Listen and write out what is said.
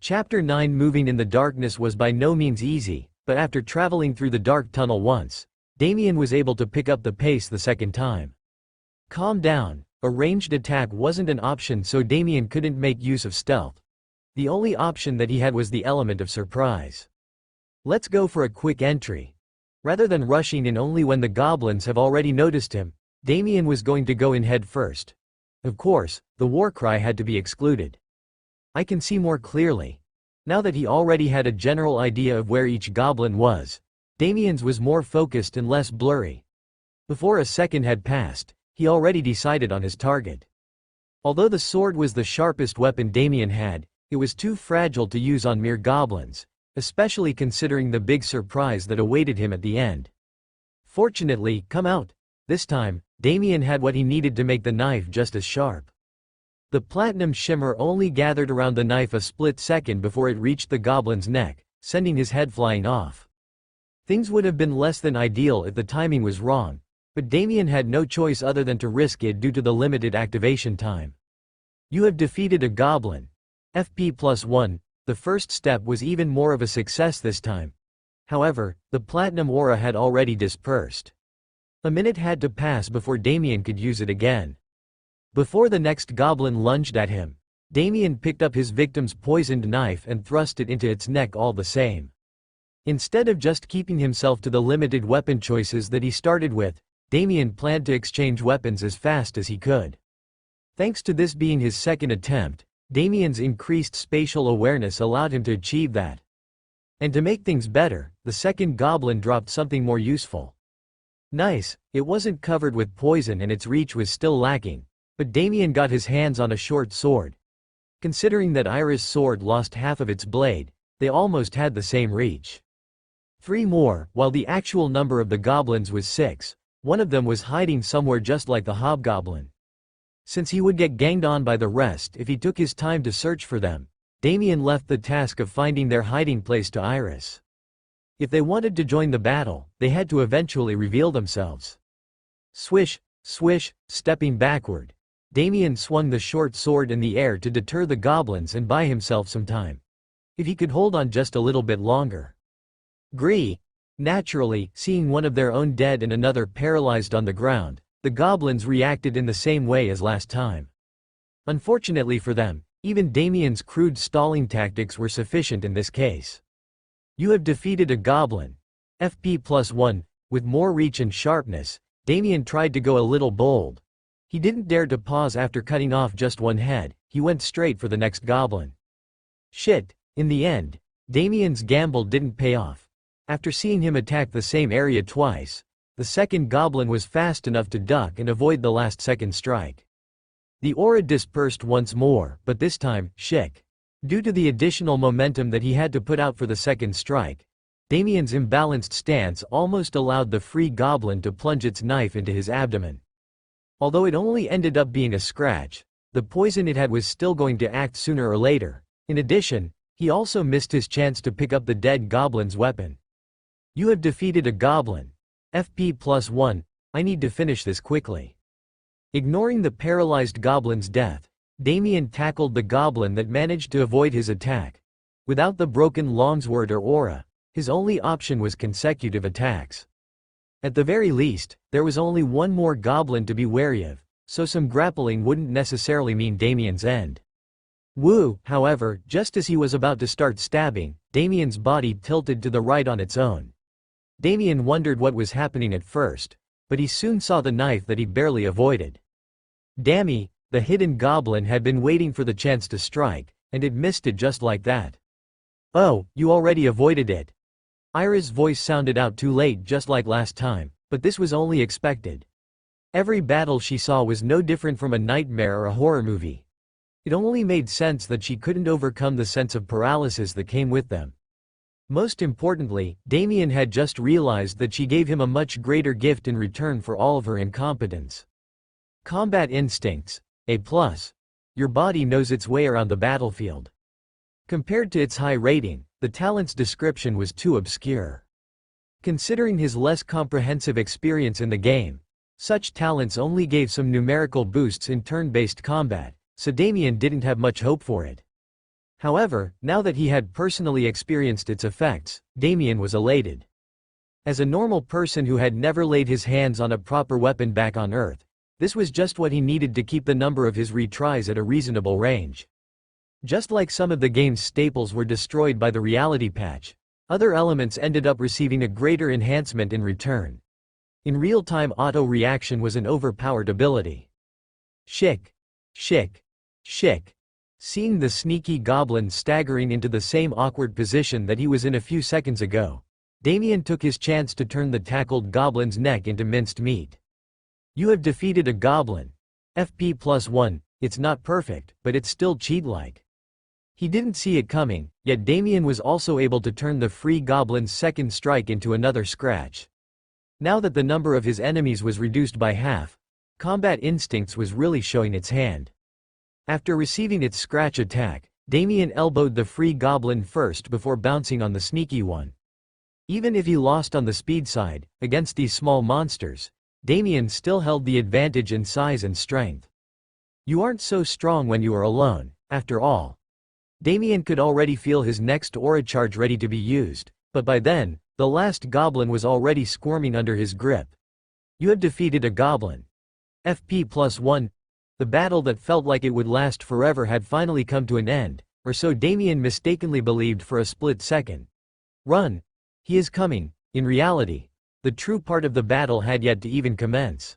Chapter 9. Moving in the darkness was by no means easy, but after traveling through the dark tunnel once, Damian was able to pick up the pace the second time. Calm down. A ranged attack wasn't an option, so Damian couldn't make use of stealth. The only option that he had was the element of surprise. Let's go for a quick entry. Rather than rushing in only when the goblins have already noticed him, Damian was going to go in head first. Of course, the war cry had to be excluded. I can see more clearly. Now that he already had a general idea of where each goblin was, Damian's was more focused and less blurry. Before a second had passed, he already decided on his target. Although the sword was the sharpest weapon Damian had, it was too fragile to use on mere goblins, especially considering the big surprise that awaited him at the end. Fortunately, come out. This time, Damian had what he needed to make the knife just as sharp. The platinum shimmer only gathered around the knife a split second before it reached the goblin's neck, sending his head flying off. Things would have been less than ideal if the timing was wrong, but Damian had no choice other than to risk it due to the limited activation time. You have defeated a goblin. FP +1. The first step was even more of a success this time. However, the platinum aura had already dispersed. A minute had to pass before Damian could use it again. Before the next goblin lunged at him, Damian picked up his victim's poisoned knife and thrust it into its neck all the same. Instead of just keeping himself to the limited weapon choices that he started with, Damian planned to exchange weapons as fast as he could. Thanks to this being his second attempt, Damian's increased spatial awareness allowed him to achieve that. And to make things better, the second goblin dropped something more useful. Nice, it wasn't covered with poison and its reach was still lacking, but Damian got his hands on a short sword. Considering that Iris' sword lost half of its blade, they almost had the same reach. 3 more, while the actual number of the goblins was 6, one of them was hiding somewhere just like the hobgoblin. Since he would get ganged on by the rest if he took his time to search for them, Damian left the task of finding their hiding place to Iris. If they wanted to join the battle, they had to eventually reveal themselves. Swish, swish, stepping backward, Damian swung the short sword in the air to deter the goblins and buy himself some time. If he could hold on just a little bit longer. Gree. Naturally, seeing one of their own dead and another paralyzed on the ground, the goblins reacted in the same way as last time. Unfortunately for them, even Damian's crude stalling tactics were sufficient in this case. You have defeated a goblin. FP +1. With more reach and sharpness, Damian tried to go a little bold. He didn't dare to pause after cutting off just one head, he went straight for the next goblin. Shit, in the end, Damian's gamble didn't pay off. After seeing him attack the same area twice, the second goblin was fast enough to duck and avoid the last-second strike. The aura dispersed once more, but this time, shit. Due to the additional momentum that he had to put out for the second strike, Damian's imbalanced stance almost allowed the free goblin to plunge its knife into his abdomen. Although it only ended up being a scratch, the poison it had was still going to act sooner or later. In addition, he also missed his chance to pick up the dead goblin's weapon. You have defeated a goblin. FP +1. I need to finish this quickly. Ignoring the paralyzed goblin's death, Damian tackled the goblin that managed to avoid his attack. Without the broken longsword or aura, his only option was consecutive attacks. At the very least, there was only one more goblin to be wary of, so some grappling wouldn't necessarily mean Damian's end. Woo! However, just as he was about to start stabbing, Damian's body tilted to the right on its own. Damian wondered what was happening at first, but he soon saw the knife that he barely avoided. Dammy, the hidden goblin had been waiting for the chance to strike, and it missed it just like that. Oh, you already avoided it. Ira's voice sounded out too late just like last time, but this was only expected. Every battle she saw was no different from a nightmare or a horror movie. It only made sense that she couldn't overcome the sense of paralysis that came with them. Most importantly, Damian had just realized that she gave him a much greater gift in return for all of her incompetence. Combat instincts, A+. Your body knows its way around the battlefield. Compared to its high rating, the talent's description was too obscure. Considering his less comprehensive experience in the game, such talents only gave some numerical boosts in turn-based combat, so Damian didn't have much hope for it. However, now that he had personally experienced its effects, Damian was elated. As a normal person who had never laid his hands on a proper weapon back on Earth, this was just what he needed to keep the number of his retries at a reasonable range. Just like some of the game's staples were destroyed by the reality patch, other elements ended up receiving a greater enhancement in return. In real-time auto-reaction was an overpowered ability. Shick. Shick. Shick. Seeing the sneaky goblin staggering into the same awkward position that he was in a few seconds ago, Damian took his chance to turn the tackled goblin's neck into minced meat. You have defeated a goblin. FP +1, it's not perfect, but it's still cheat-like. He didn't see it coming, yet Damian was also able to turn the free goblin's second strike into another scratch. Now that the number of his enemies was reduced by half, combat instincts was really showing its hand. After receiving its scratch attack, Damian elbowed the free goblin first before bouncing on the sneaky one. Even if he lost on the speed side, against these small monsters, Damian still held the advantage in size and strength. You aren't so strong when you are alone, after all. Damian could already feel his next aura charge ready to be used, but by then, the last goblin was already squirming under his grip. You have defeated a goblin. FP +1. The battle that felt like it would last forever had finally come to an end, or so Damian mistakenly believed for a split second. Run! He is coming. In reality, the true part of the battle had yet to even commence.